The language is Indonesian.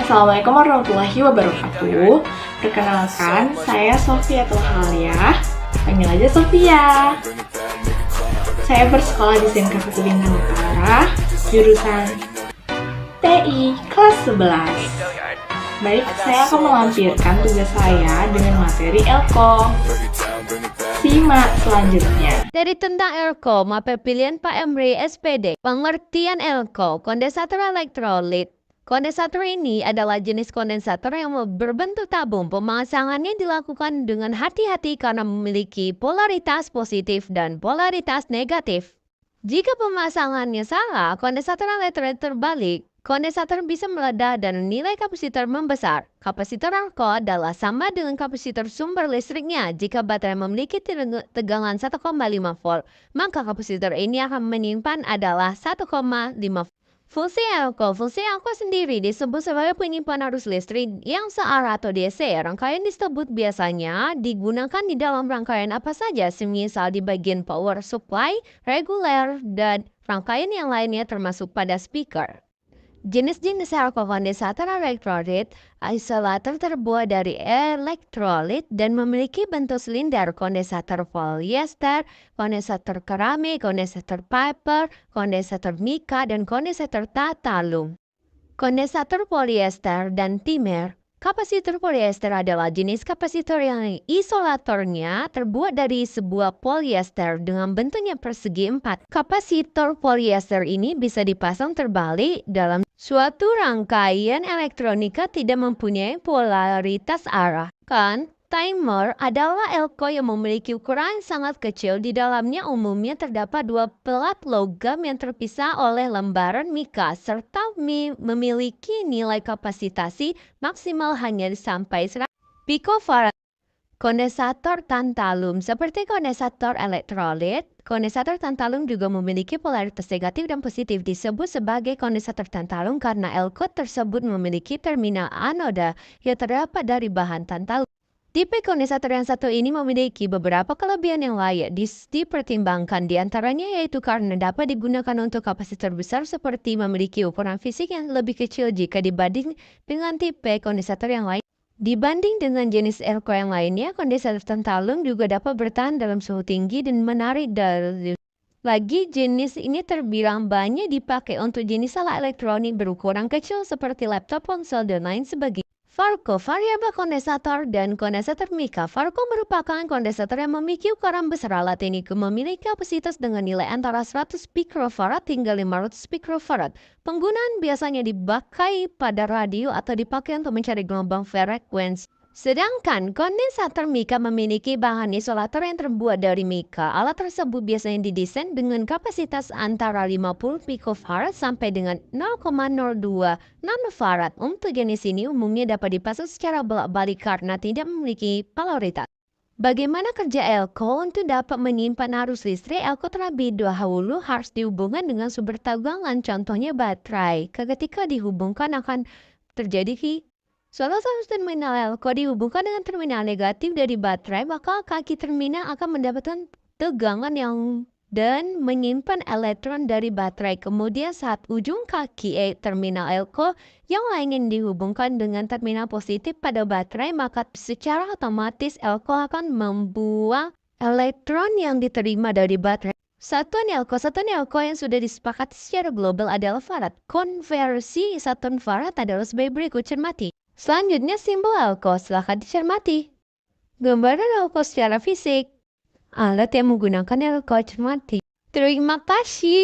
Assalamualaikum warahmatullahi wabarakatuh. Perkenalkan, saya Sofia Tulhalia. Panggil aja Sofia. Saya bersekolah di SINK Kalimantan Utara, jurusan TI kelas 11. Baik, saya akan melampirkan tugas saya dengan materi Elko. Simak selanjutnya. Dari tentang Elko, mapel pilihan Pak Emri SPD. Pengertian Elko, kondensator elektrolit. Kondensator ini adalah jenis kondensator yang berbentuk tabung. Pemasangannya dilakukan dengan hati-hati karena memiliki polaritas positif dan polaritas negatif. Jika pemasangannya salah, kondensator elektrolit terbalik. Kondensator bisa meledak dan nilai kapasitor membesar. Kapasitor Elko adalah sama dengan kapasitor sumber listriknya. Jika baterai memiliki tegangan 1,5 volt, maka kapasitor ini akan menyimpan adalah 1,5 volt. Fungsi Elko sendiri disebut sebagai penyimpan arus listrik yang searah atau DC. Rangkaian disebut biasanya digunakan di dalam rangkaian apa saja, semisal di bagian power supply, reguler, dan rangkaian yang lainnya termasuk pada speaker. Jenis-jenis Elko kondensator elektrolit, isolator terbuat dari elektrolit dan memiliki bentuk silinder, kondensator polyester, kondensator keramik, kondensator paper, kondensator mika, dan kondensator tatalum. Kondensator polyester dan timer. Kapasitor polyester adalah jenis kapasitor yang isolatornya terbuat dari sebuah polyester dengan bentuknya persegi 4. Kapasitor polyester ini bisa dipasang terbalik dalam suatu rangkaian elektronika tidak mempunyai polaritas arah. Timer adalah Elko yang memiliki ukuran sangat kecil. Di dalamnya umumnya terdapat dua pelat logam yang terpisah oleh lembaran mika serta memiliki nilai kapasitasi maksimal hanya sampai 100 picofarad. Kondensator tantalum. Seperti kondensator elektrolit, kondensator tantalum juga memiliki polaritas negatif dan positif. Disebut sebagai kondensator tantalum karena Elko tersebut memiliki terminal anoda yang terdapat dari bahan tantalum. Tipe kondensator yang satu ini memiliki beberapa kelebihan yang layak dipertimbangkan, diantaranya yaitu karena dapat digunakan untuk kapasitor besar seperti memiliki ukuran fisik yang lebih kecil jika dibanding dengan tipe kondensator yang lain. Dibanding dengan jenis Elko yang lainnya, kondensator tantalum juga dapat bertahan dalam suhu tinggi dan menarik dari lagi, jenis ini terbilang banyak dipakai untuk jenis alat elektronik berukuran kecil seperti laptop, ponsel, dan lain sebagainya. Farco, variabel kondensator dan kondensator mika. Farco merupakan kondensator yang memiliki ukuran besar. Alat ini memiliki kapasitas dengan nilai antara 100 pikrofarad hingga 500 pikrofarad. Penggunaan biasanya dipakai pada radio atau dipakai untuk mencari gelombang frekuensi. Sedangkan kondensator mika memiliki bahan isolator yang terbuat dari mika. Alat tersebut biasanya didesain dengan kapasitas antara 50 picofarad sampai dengan 0,02 nanofarad. Untuk jenis ini umumnya dapat dipasang secara bolak-balik karena tidak memiliki polaritas. Bagaimana kerja Elko? Untuk dapat menyimpan arus listrik, Elko terlebih dahulu harus dihubungkan dengan sumber tegangan, contohnya baterai. Ketika dihubungkan akan terjadi salah satu terminal Elko dihubungkan dengan terminal negatif dari baterai, maka kaki terminal akan mendapatkan tegangan dan menyimpan elektron dari baterai. Kemudian saat ujung kaki terminal Elko yang lain yang dihubungkan dengan terminal positif pada baterai, maka secara otomatis Elko akan membuang elektron yang diterima dari baterai. Satuan Elko yang sudah disepakati secara global adalah farad. Konversi satuan farad adalah sebagai berikut, cermati. Selanjutnya simbol Elko, silahkan dicermati. Gambaran Elko secara fisik. Alat yang menggunakan Elko, cermati. Terima kasih.